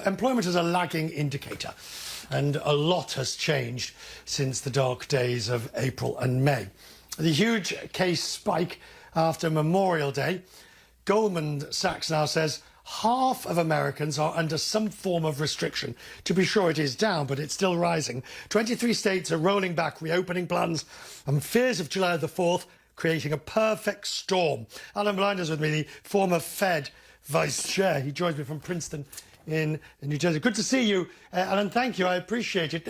employment is a lagging indicator, and a lot has changed since the dark days of April and May. The huge case spike after Memorial Day. Goldman Sachs now says half of Americans are under some form of restriction. To be sure, it is down, but it's still rising. 23 states are rolling back reopening plans, and fears of July the 4th creating a perfect storm. Alan Blinders with me, the former Fed Vice Chair. He joins me from Princeton in New Jersey. Good to see you, Alan. Thank you. I appreciate it.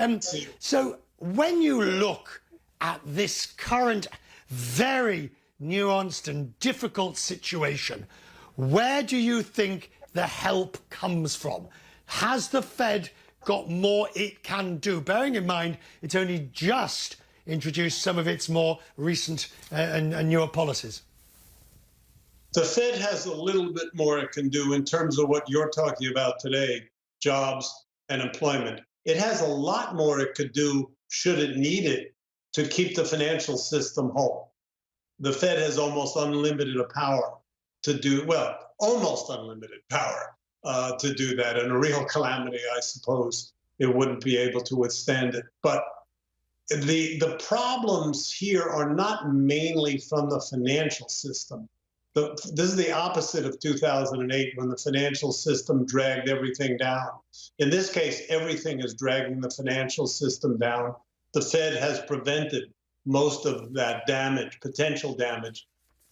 So when you look at this current very nuanced and difficult situation, where do you think the help comes from? Has the Fed got more it can do, bearing in mind it's only just introduced some of its more recent and newer policies? The Fed has a little bit more it can do in terms of what you're talking about today, jobs and employment. It has a lot more it could do, should it need it, to keep the financial system whole. The Fed has almost unlimited power to do, well, almost unlimited power to do that. In a real calamity, I suppose it wouldn't be able to withstand it. But the problems here are not mainly from the financial system. This is the opposite of 2008, when the financial system dragged everything down. In this case, everything is dragging the financial system down. The Fed has prevented most of that damage, potential damage,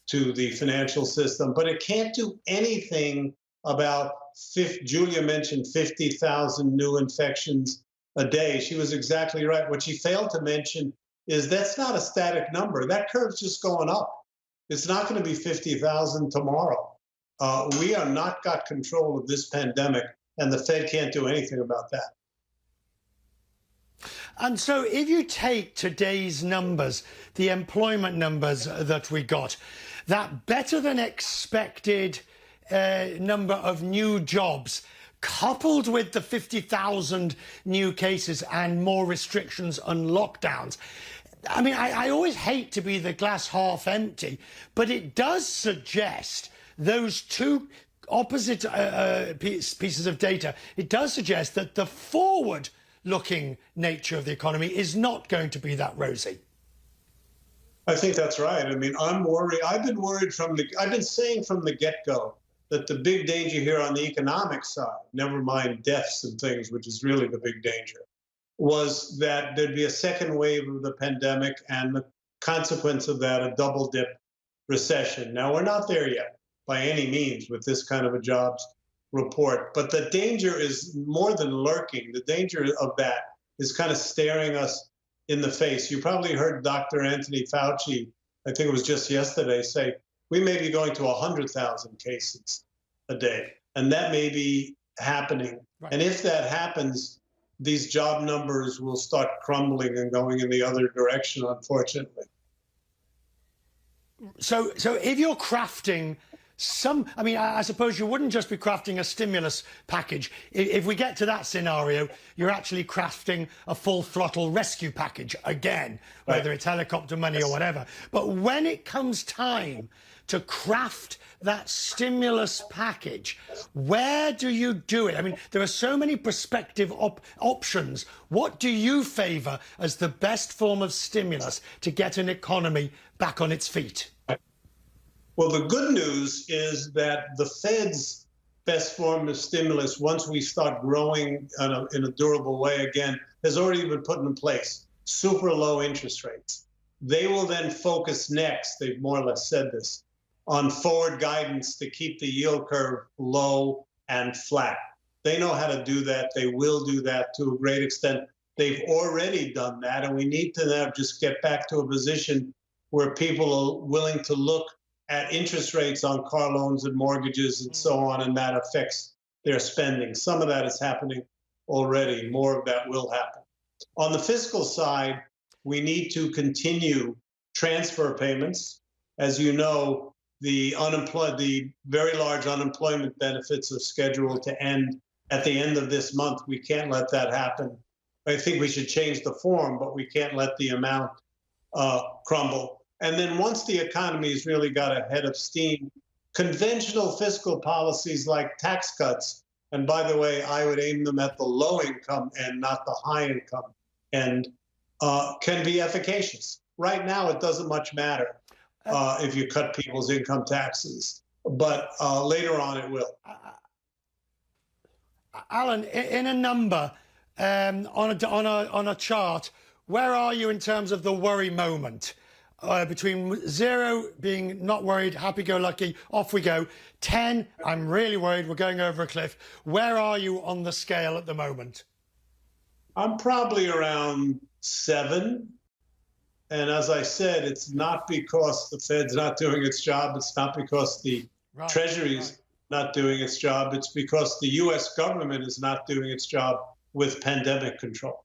to the financial system, but it can't do anything about, Julia mentioned 50,000 new infections a day. She was exactly right. What she failed to mention is that's not a static number. That curve's just going up. It's not going to be 50,000 tomorrow. We are not got control of this pandemic, and the Fed can't do anything about that. And so if you take today's numbers, the employment numbers that we got, that better than expected number of new jobs, coupled with the 50,000 new cases and more restrictions and lockdowns, I mean, I always hate to be the glass half empty, but it does suggest those two opposite pieces of data. It does suggest that the forward-looking nature of the economy is not going to be that rosy. I think that's right. I mean, I'm worried. I've been saying from the get-go that the big danger here on the economic side, never mind deaths and things, which is really the big danger, was that there'd be a second wave of the pandemic, and the consequence of that, a double dip recession. Now, we're not there yet by any means with this kind of a jobs report, but the danger is more than lurking. The danger of that is kind of staring us in the face. You probably heard Dr. Anthony Fauci, I think it was just yesterday, say, we may be going to 100,000 cases a day, and that may be happening. Right. And if that happens, these job numbers will start crumbling and going in the other direction, unfortunately. So if you're crafting I mean, I suppose you wouldn't just be crafting a stimulus package. If we get to that scenario, you're actually crafting a full-throttle rescue package again, right, whether it's helicopter money or whatever. But when it comes time to craft that stimulus package, where do you do it? I mean, there are so many prospective options. What do you favour as the best form of stimulus to get an economy back on its feet? Well, the good news is that the Fed's best form of stimulus, once we start growing in a durable way again, has already been put in place. Super low interest rates. They will then focus next, they've more or less said this, on forward guidance to keep the yield curve low and flat. They know how to do that. They will do that to a great extent. They've already done that, and we need to now just get back to a position where people are willing to look at interest rates on car loans and mortgages and so on, and that affects their spending. Some of that is happening already. More of that will happen. On the fiscal side, we need to continue transfer payments. As you know, the very large unemployment benefits are scheduled to end at the end of this month. We can't let that happen. I think we should change the form, but we can't let the amount crumble. And then once the economy's really got a head of steam, conventional fiscal policies like tax cuts And by the way, I would aim them at the low income and not the high income, and can be efficacious. Right now, it doesn't much matter if you cut people's income taxes, but later on it will. Alan, in a number, on a chart, where are you in terms of the worry moment? Between 0 being not worried, happy-go-lucky, off we go, 10, I'm really worried, we're going over a cliff. Where are you on the scale at the moment? I'm probably around 7. And as I said, it's not because the Fed's not doing its job. It's not because the Treasury's not doing its job. It's because the U.S. government is not doing its job with pandemic control.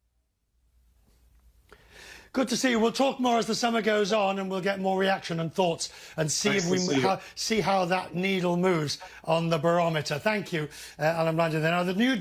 Good to see you. We'll talk more as the summer goes on, and we'll get more reaction and thoughts and see Nice if we to see see how that needle moves on the barometer. Thank you, Alan Blanchard. Now, the new